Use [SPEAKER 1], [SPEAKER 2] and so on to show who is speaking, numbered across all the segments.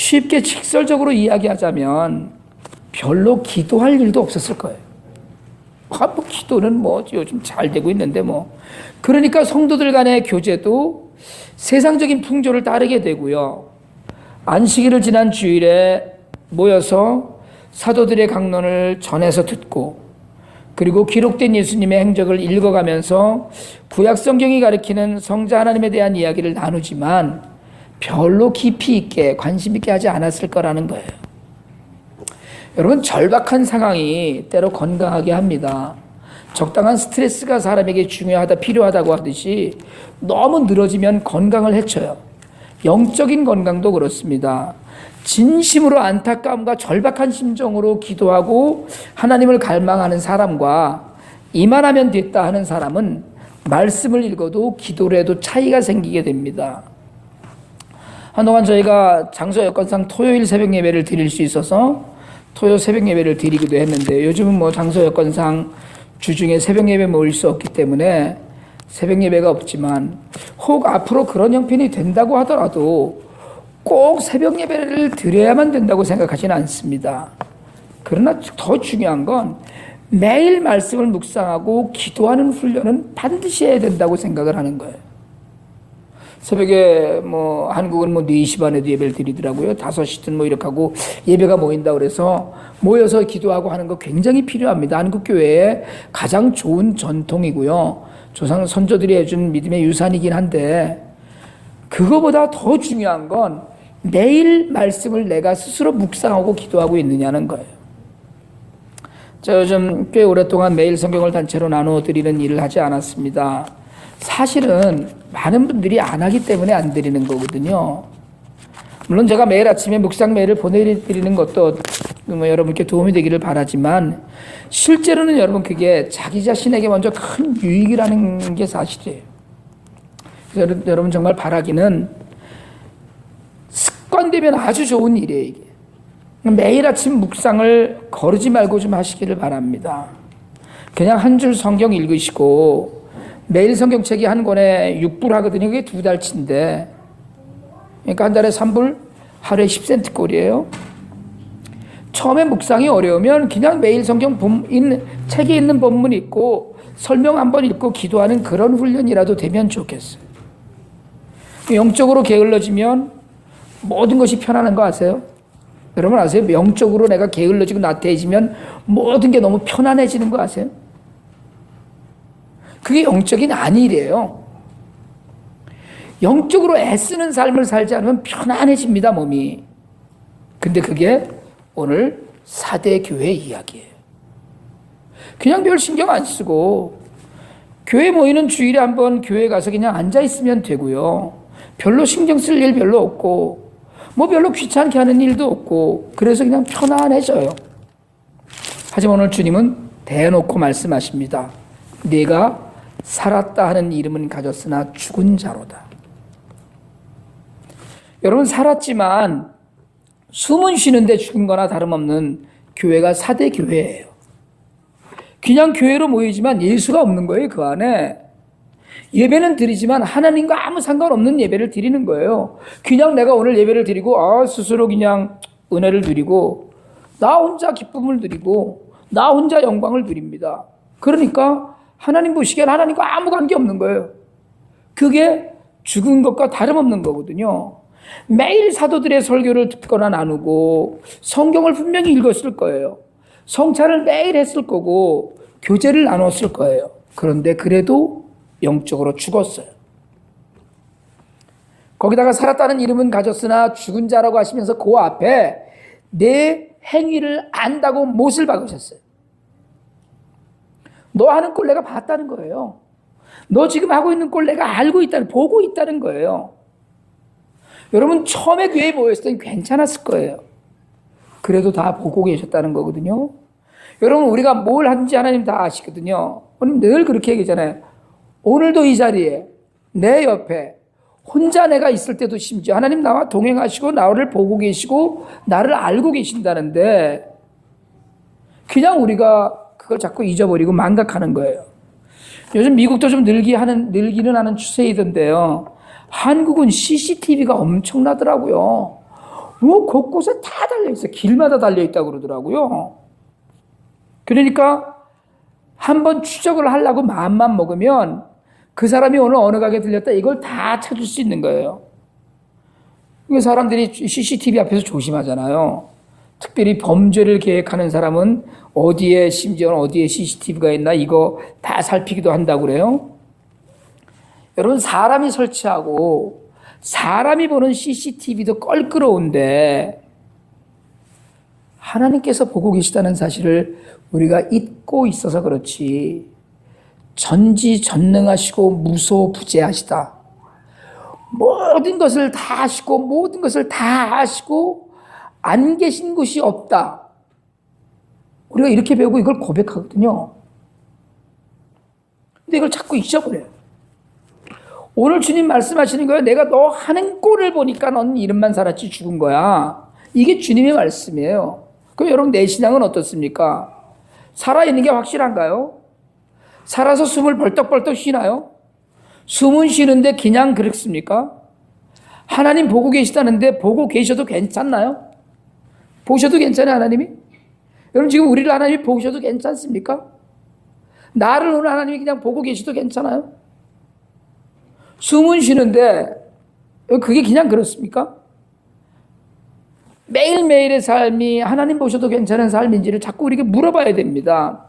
[SPEAKER 1] 쉽게 직설적으로 이야기하자면 별로 기도할 일도 없었을 거예요. 뭐 기도는 뭐 요즘 잘 되고 있는데 뭐. 그러니까 성도들 간의 교제도 세상적인 풍조를 따르게 되고요. 안식일을 지난 주일에 모여서 사도들의 강론을 전해서 듣고, 그리고 기록된 예수님의 행적을 읽어가면서 구약 성경이 가리키는 성자 하나님에 대한 이야기를 나누지만 별로 깊이 있게 관심 있게 하지 않았을 거라는 거예요. 여러분, 절박한 상황이 때로 건강하게 합니다. 적당한 스트레스가 사람에게 중요하다, 필요하다고 하듯이 너무 늘어지면 건강을 해쳐요. 영적인 건강도 그렇습니다. 진심으로 안타까움과 절박한 심정으로 기도하고 하나님을 갈망하는 사람과 이만하면 됐다 하는 사람은 말씀을 읽어도 기도를 해도 차이가 생기게 됩니다. 한동안 저희가 장소 여건상 토요일 새벽 예배를 드릴 수 있어서 토요 새벽 예배를 드리기도 했는데, 요즘은 뭐 장소 여건상 주중에 새벽 예배 모일 수 없기 때문에 새벽 예배가 없지만, 혹 앞으로 그런 형편이 된다고 하더라도 꼭 새벽 예배를 드려야만 된다고 생각하지는 않습니다. 그러나 더 중요한 건 매일 말씀을 묵상하고 기도하는 훈련은 반드시 해야 된다고 생각을 하는 거예요. 새벽에 뭐 한국은 뭐 4시 반에도 예배를 드리더라고요. 5시든 뭐 이렇게 하고 예배가 모인다 그래서 모여서 기도하고 하는 거 굉장히 필요합니다. 한국 교회의 가장 좋은 전통이고요. 조상 선조들이 해준 믿음의 유산이긴 한데, 그거보다 더 중요한 건 매일 말씀을 내가 스스로 묵상하고 기도하고 있느냐는 거예요. 제가 요즘 꽤 오랫동안 매일 성경을 단체로 나누어 드리는 일을 하지 않았습니다. 사실은 많은 분들이 안 하기 때문에 안 드리는 거거든요. 물론 제가 매일 아침에 묵상 메일을 보내드리는 것도 뭐 여러분께 도움이 되기를 바라지만, 실제로는 여러분 그게 자기 자신에게 먼저 큰 유익이라는 게 사실이에요. 그래서 여러분 정말 바라기는 습관되면 아주 좋은 일이에요. 이게 매일 아침 묵상을 거르지 말고 좀 하시기를 바랍니다. 그냥 한 줄 성경 읽으시고, 매일 성경책이 한 권에 6불 하거든요. 그게 2달치인데, 그러니까 한 달에 3불, 하루에 10센트 꼴이에요. 처음에 묵상이 어려우면 그냥 매일 성경 책에 있는 본문 읽고 설명 한번 읽고 기도하는 그런 훈련이라도 되면 좋겠어요. 영적으로 게을러지면 모든 것이 편안한 거 아세요? 여러분 아세요? 영적으로 내가 게을러지고 나태해지면 모든 게 너무 편안해지는 거 아세요? 그게 영적인 안일이에요. 영적으로 애쓰는 삶을 살지 않으면 편안해집니다, 몸이. 근데 그게 오늘 4대 교회 이야기예요. 그냥 별 신경 안 쓰고 교회 모이는 주일에 한번 교회 가서 그냥 앉아 있으면 되고요. 별로 신경 쓸 일 별로 없고 뭐 별로 귀찮게 하는 일도 없고, 그래서 그냥 편안해져요. 하지만 오늘 주님은 대놓고 말씀하십니다. 네가 살았다 하는 이름은 가졌으나 죽은 자로다. 여러분, 살았지만 숨은 쉬는데 죽은 거나 다름없는 교회가 4대 교회예요. 그냥 교회로 모이지만 예수가 없는 거예요. 그 안에 예배는 드리지만 하나님과 아무 상관없는 예배를 드리는 거예요. 그냥 내가 오늘 예배를 드리고 스스로 그냥 은혜를 누리고 나 혼자 기쁨을 누리고 나 혼자 영광을 누립니다. 그러니까 하나님 보시기엔 하나님과 아무 관계 없는 거예요. 그게 죽은 것과 다름없는 거거든요. 매일 사도들의 설교를 듣거나 나누고 성경을 분명히 읽었을 거예요. 성찬을 매일 했을 거고 교제를 나눴을 거예요. 그런데 그래도 영적으로 죽었어요. 거기다가 살았다는 이름은 가졌으나 죽은 자라고 하시면서 그 앞에 내 행위를 안다고 못을 박으셨어요. 너 하는 꼴 내가 봤다는 거예요. 너 지금 하고 있는 꼴 내가 알고 있다는, 보고 있다는 거예요. 여러분, 처음에 교회에 모였을 땐 괜찮았을 거예요. 그래도 다 보고 계셨다는 거거든요. 여러분, 우리가 뭘 하는지 하나님 다 아시거든요. 오늘 늘 그렇게 얘기하잖아요. 오늘도 이 자리에 내 옆에 혼자 내가 있을 때도 심지어 하나님 나와 동행하시고 나를 보고 계시고 나를 알고 계신다는데, 그냥 우리가 그걸 자꾸 잊어버리고 망각하는 거예요. 요즘 미국도 좀 늘기는 하는 추세이던데요. 한국은 CCTV가 엄청나더라고요. 뭐 곳곳에 다 달려있어요. 길마다 달려있다고 그러더라고요. 그러니까 한번 추적을 하려고 마음만 먹으면 그 사람이 오늘 어느 가게 들렸다 이걸 다 찾을 수 있는 거예요. 사람들이 CCTV 앞에서 조심하잖아요. 특별히 범죄를 계획하는 사람은 어디에, 심지어는 어디에 CCTV가 있나 이거 다 살피기도 한다고 그래요. 여러분, 사람이 설치하고 사람이 보는 CCTV도 껄끄러운데 하나님께서 보고 계시다는 사실을 우리가 잊고 있어서 그렇지, 전지전능하시고 무소부재하시다, 모든 것을 다 하시고 모든 것을 다 아시고 안 계신 곳이 없다, 우리가 이렇게 배우고 이걸 고백하거든요. 근데 이걸 자꾸 잊어버려요. 오늘 주님 말씀하시는 거예요. 내가 너 하는 꼴을 보니까 넌 이름만 살았지 죽은 거야. 이게 주님의 말씀이에요. 그럼 여러분, 내 신앙은 어떻습니까? 살아있는 게 확실한가요? 살아서 숨을 벌떡벌떡 쉬나요? 숨은 쉬는데 그냥 그렇습니까? 하나님 보고 계시다는데 보고 계셔도 괜찮나요? 보셔도 괜찮아요, 하나님이? 여러분, 지금 우리를 하나님이 보셔도 괜찮습니까? 나를 오늘 하나님이 그냥 보고 계셔도 괜찮아요? 숨은 쉬는데 그게 그냥 그렇습니까? 매일매일의 삶이 하나님 보셔도 괜찮은 삶인지를 자꾸 우리에게 물어봐야 됩니다.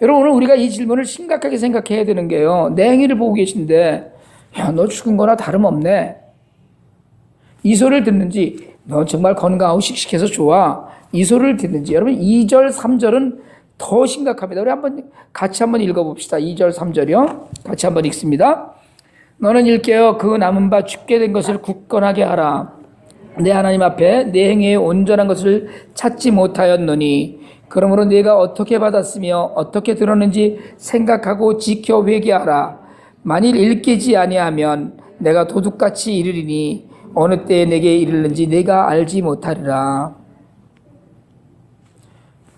[SPEAKER 1] 여러분, 오늘 우리가 이 질문을 심각하게 생각해야 되는 게요, 내 행위를 보고 계신데 야, 너 죽은 거나 다름없네, 이 소리를 듣는지, 너 정말 건강하고 씩씩해서 좋아, 이 소리를 듣는지. 여러분, 2절 3절은 더 심각합니다. 우리 같이 한번 읽어봅시다. 2절 3절이요. 같이 한번 읽습니다. 너는 일깨어 그 남은 바 죽게 된 것을 굳건하게 하라. 내 하나님 앞에 내 행위의 온전한 것을 찾지 못하였노니 그러므로 네가 어떻게 받았으며 어떻게 들었는지 생각하고 지켜 회개하라. 만일 일깨지 아니하면 내가 도둑같이 이르리니 어느 때에 내게 이르는지 내가 알지 못하리라.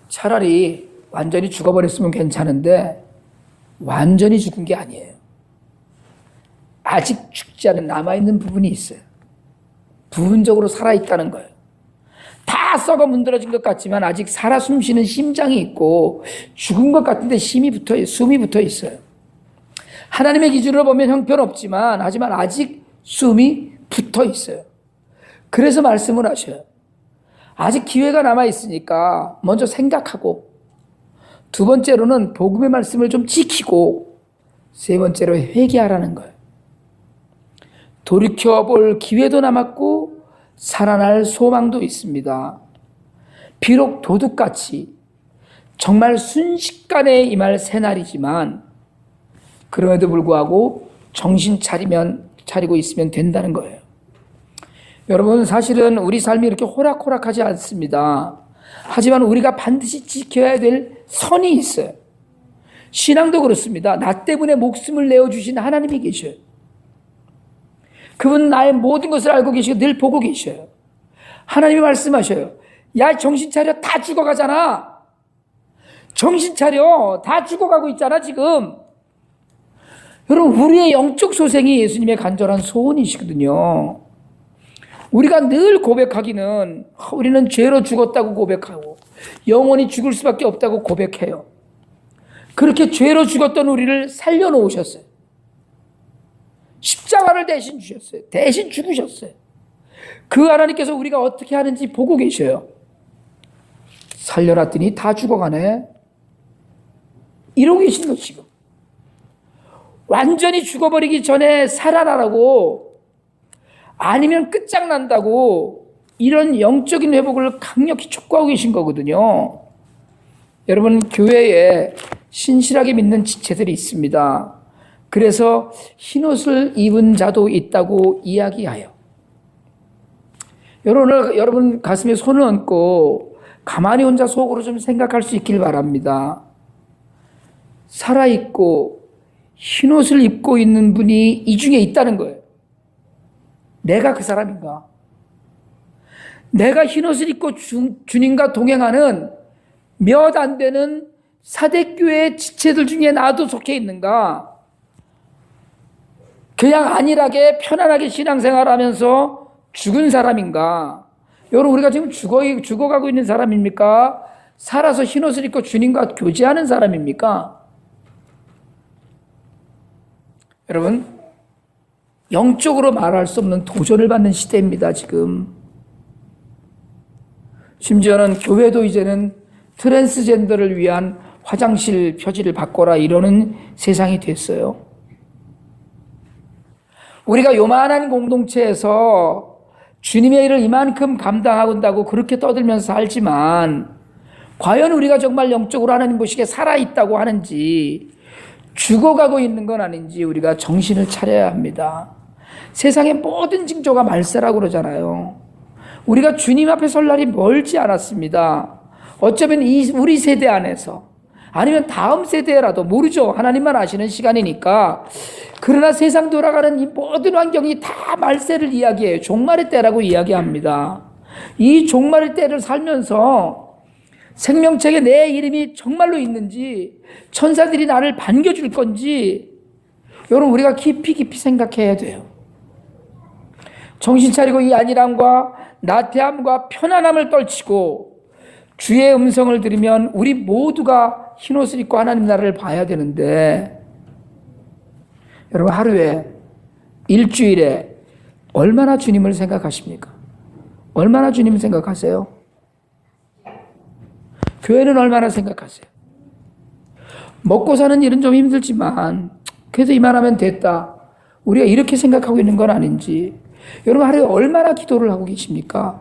[SPEAKER 1] 차라리 완전히 죽어버렸으면 괜찮은데 완전히 죽은 게 아니에요. 아직 죽지 않은 남아있는 부분이 있어요. 부분적으로 살아있다는 거예요. 다 썩어 문드러진 것 같지만 아직 살아 숨쉬는 심장이 있고 죽은 것 같은데 숨이 붙어 있어요. 하나님의 기준으로 보면 형편없지만 하지만 아직 숨이 붙어 있어요. 그래서 말씀을 하셔요. 아직 기회가 남아있으니까 먼저 생각하고, 두 번째로는 복음의 말씀을 좀 지키고, 세 번째로 회개하라는 거예요. 돌이켜볼 기회도 남았고 살아날 소망도 있습니다. 비록 도둑같이 정말 순식간에 임할 새날이지만 그럼에도 불구하고 정신 차리고 있으면 된다는 거예요. 여러분, 사실은 우리 삶이 이렇게 호락호락하지 않습니다. 하지만 우리가 반드시 지켜야 될 선이 있어요. 신앙도 그렇습니다. 나 때문에 목숨을 내어주신 하나님이 계셔요. 그분 나의 모든 것을 알고 계시고 늘 보고 계셔요. 하나님이 말씀하셔요. 야, 정신 차려. 다 죽어가잖아. 정신 차려. 다 죽어가고 있잖아 지금. 여러분, 우리의 영적 소생이 예수님의 간절한 소원이시거든요. 우리가 늘 고백하기는 우리는 죄로 죽었다고 고백하고 영원히 죽을 수밖에 없다고 고백해요. 그렇게 죄로 죽었던 우리를 살려놓으셨어요. 십자가를 대신 주셨어요. 대신 죽으셨어요. 그 하나님께서 우리가 어떻게 하는지 보고 계셔요. 살려놨더니 다 죽어가네. 이러고 계신 거 지금. 완전히 죽어버리기 전에 살아나라고, 아니면 끝장난다고 이런 영적인 회복을 강력히 촉구하고 계신 거거든요. 여러분, 교회에 신실하게 믿는 지체들이 있습니다. 그래서 흰옷을 입은 자도 있다고 이야기하여. 여러분 가슴에 손을 얹고 가만히 혼자 속으로 좀 생각할 수 있길 바랍니다. 살아있고 흰옷을 입고 있는 분이 이 중에 있다는 거예요. 내가 그 사람인가? 내가 흰옷을 입고 주님과 동행하는 몇 안 되는 사대교회 지체들 중에 나도 속해 있는가? 그냥 안일하게 편안하게 신앙생활하면서 죽은 사람인가? 여러분, 우리가 지금 죽어가고 있는 사람입니까? 살아서 흰옷을 입고 주님과 교제하는 사람입니까? 여러분, 영적으로 말할 수 없는 도전을 받는 시대입니다, 지금. 심지어는 교회도 이제는 트랜스젠더를 위한 화장실 표지를 바꿔라 이러는 세상이 됐어요. 우리가 요만한 공동체에서 주님의 일을 이만큼 감당한다고 그렇게 떠들면서 살지만 과연 우리가 정말 영적으로 하나님 보시기에 살아있다고 하는지 죽어가고 있는 건 아닌지 우리가 정신을 차려야 합니다. 세상의 모든 징조가 말세라고 그러잖아요. 우리가 주님 앞에 설 날이 멀지 않았습니다. 어쩌면 우리 세대 안에서 아니면 다음 세대라도 모르죠. 하나님만 아시는 시간이니까. 그러나 세상 돌아가는 이 모든 환경이 다 말세를 이야기해요. 종말의 때라고 이야기합니다. 이 종말의 때를 살면서 생명책에 내 이름이 정말로 있는지, 천사들이 나를 반겨줄 건지, 여러분 우리가 깊이 생각해야 돼요. 정신 차리고 이 안일함과 나태함과 편안함을 떨치고 주의 음성을 들으면 우리 모두가 흰옷을 입고 하나님 나라를 봐야 되는데, 여러분 하루에, 일주일에 얼마나 주님을 생각하십니까? 얼마나 주님을 생각하세요? 교회는 얼마나 생각하세요? 먹고 사는 일은 좀 힘들지만 그래도 이만하면 됐다, 우리가 이렇게 생각하고 있는 건 아닌지. 여러분 하루에 얼마나 기도를 하고 계십니까?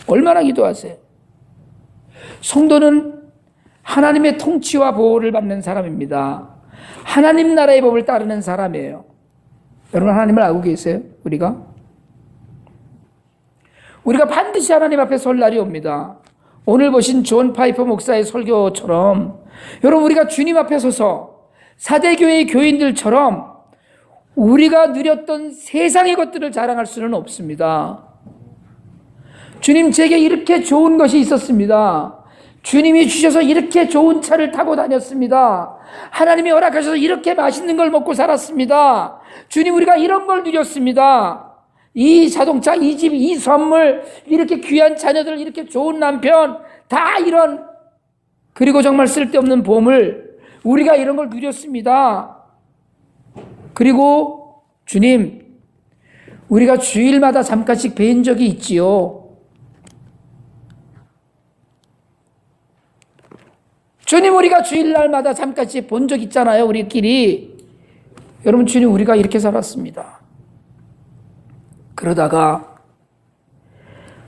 [SPEAKER 1] 얼마나 기도하세요? 성도는 하나님의 통치와 보호를 받는 사람입니다. 하나님 나라의 법을 따르는 사람이에요. 여러분 하나님을 알고 계세요? 우리가 반드시 하나님 앞에 설 날이 옵니다. 오늘 보신 존 파이퍼 목사의 설교처럼 여러분 우리가 주님 앞에 서서 사대교회의 교인들처럼 우리가 누렸던 세상의 것들을 자랑할 수는 없습니다. 주님, 제게 이렇게 좋은 것이 있었습니다. 주님이 주셔서 이렇게 좋은 차를 타고 다녔습니다. 하나님이 허락하셔서 이렇게 맛있는 걸 먹고 살았습니다. 주님, 우리가 이런 걸 누렸습니다. 이 자동차, 이 집, 이 선물, 이렇게 귀한 자녀들, 이렇게 좋은 남편, 다 이런, 그리고 정말 쓸데없는 보물, 우리가 이런 걸 누렸습니다. 그리고 주님, 우리가 주일마다 잠깐씩 뵌 적이 있지요. 주님, 우리가 주일날마다 잠깐씩 본 적 있잖아요, 우리끼리. 여러분, 주님, 우리가 이렇게 살았습니다. 그러다가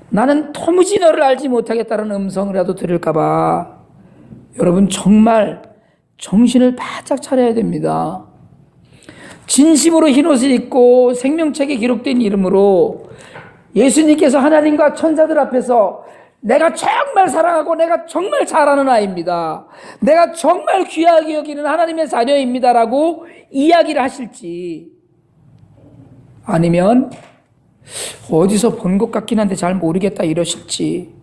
[SPEAKER 1] 나는 도무지 너를 알지 못하겠다는 음성이라도 들을까봐 여러분 정말 정신을 바짝 차려야 됩니다. 진심으로 흰옷을 입고 생명책에 기록된 이름으로 예수님께서 하나님과 천사들 앞에서 내가 정말 사랑하고 내가 정말 잘하는 아이입니다, 내가 정말 귀하게 여기는 하나님의 자녀입니다라고 이야기를 하실지, 아니면 어디서 본 것 같긴 한데 잘 모르겠다 이러실지.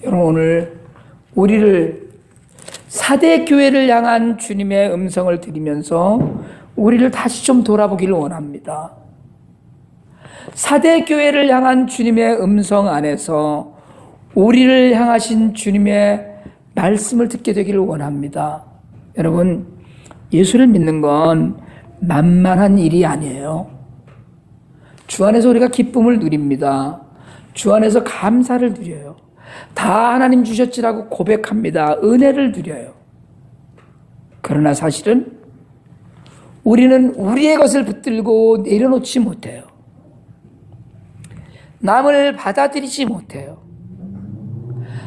[SPEAKER 1] 여러분 오늘 우리를 사대교회를 향한 주님의 음성을 들으면서 우리를 다시 좀 돌아보기를 원합니다. 사대교회를 향한 주님의 음성 안에서 우리를 향하신 주님의 말씀을 듣게 되기를 원합니다. 여러분, 예수를 믿는 건 만만한 일이 아니에요. 주 안에서 우리가 기쁨을 누립니다. 주 안에서 감사를 누려요. 다 하나님 주셨지라고 고백합니다. 은혜를 누려요. 그러나 사실은 우리는 우리의 것을 붙들고 내려놓지 못해요. 남을 받아들이지 못해요.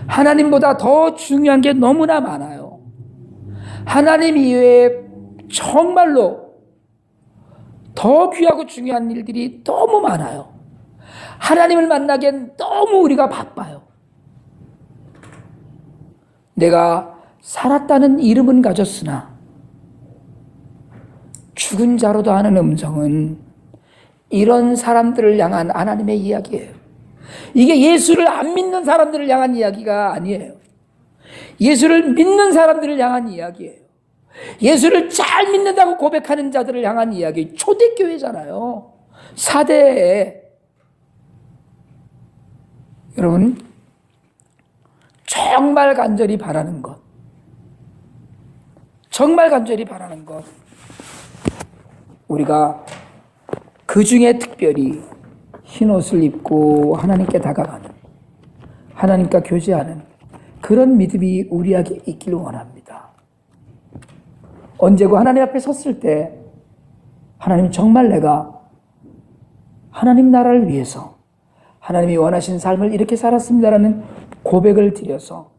[SPEAKER 1] 하나님보다 더 중요한 게 너무나 많아요. 하나님 이외에 정말로 더 귀하고 중요한 일들이 너무 많아요. 하나님을 만나기엔 너무 우리가 바빠요. 내가 살았다는 이름은 가졌으나 죽은 자로도 하는 음성은 이런 사람들을 향한 하나님의 이야기예요. 이게 예수를 안 믿는 사람들을 향한 이야기가 아니에요. 예수를 믿는 사람들을 향한 이야기예요. 예수를 잘 믿는다고 고백하는 자들을 향한 이야기. 초대교회잖아요. 사대에. 여러분, 정말 간절히 바라는 것, 정말 간절히 바라는 것, 우리가 그 중에 특별히 흰옷을 입고 하나님께 다가가는, 하나님과 교제하는 그런 믿음이 우리에게 있기를 원합니다. 언제고 하나님 앞에 섰을 때 하나님, 정말 내가 하나님 나라를 위해서 하나님이 원하시는 삶을 이렇게 살았습니다라는 고백을 드려서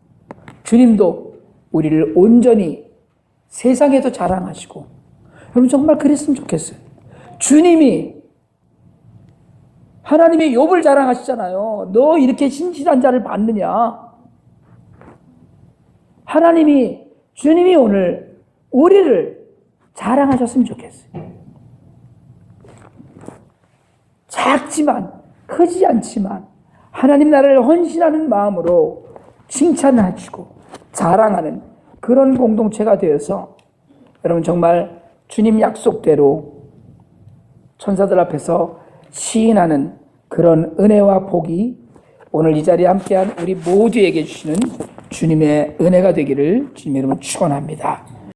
[SPEAKER 1] 주님도 우리를 온전히 세상에도 자랑하시고, 여러분 정말 그랬으면 좋겠어요. 주님이, 하나님이 욥을 자랑하시잖아요. 너 이렇게 신실한 자를 봤느냐? 하나님이, 주님이 오늘 우리를 자랑하셨으면 좋겠어요. 작지만, 크지 않지만 하나님 나라를 헌신하는 마음으로 칭찬하시고 자랑하는 그런 공동체가 되어서 여러분 정말 주님 약속대로 천사들 앞에서 시인하는 그런 은혜와 복이 오늘 이 자리에 함께한 우리 모두에게 주시는 주님의 은혜가 되기를 주님 이름으로 축원합니다.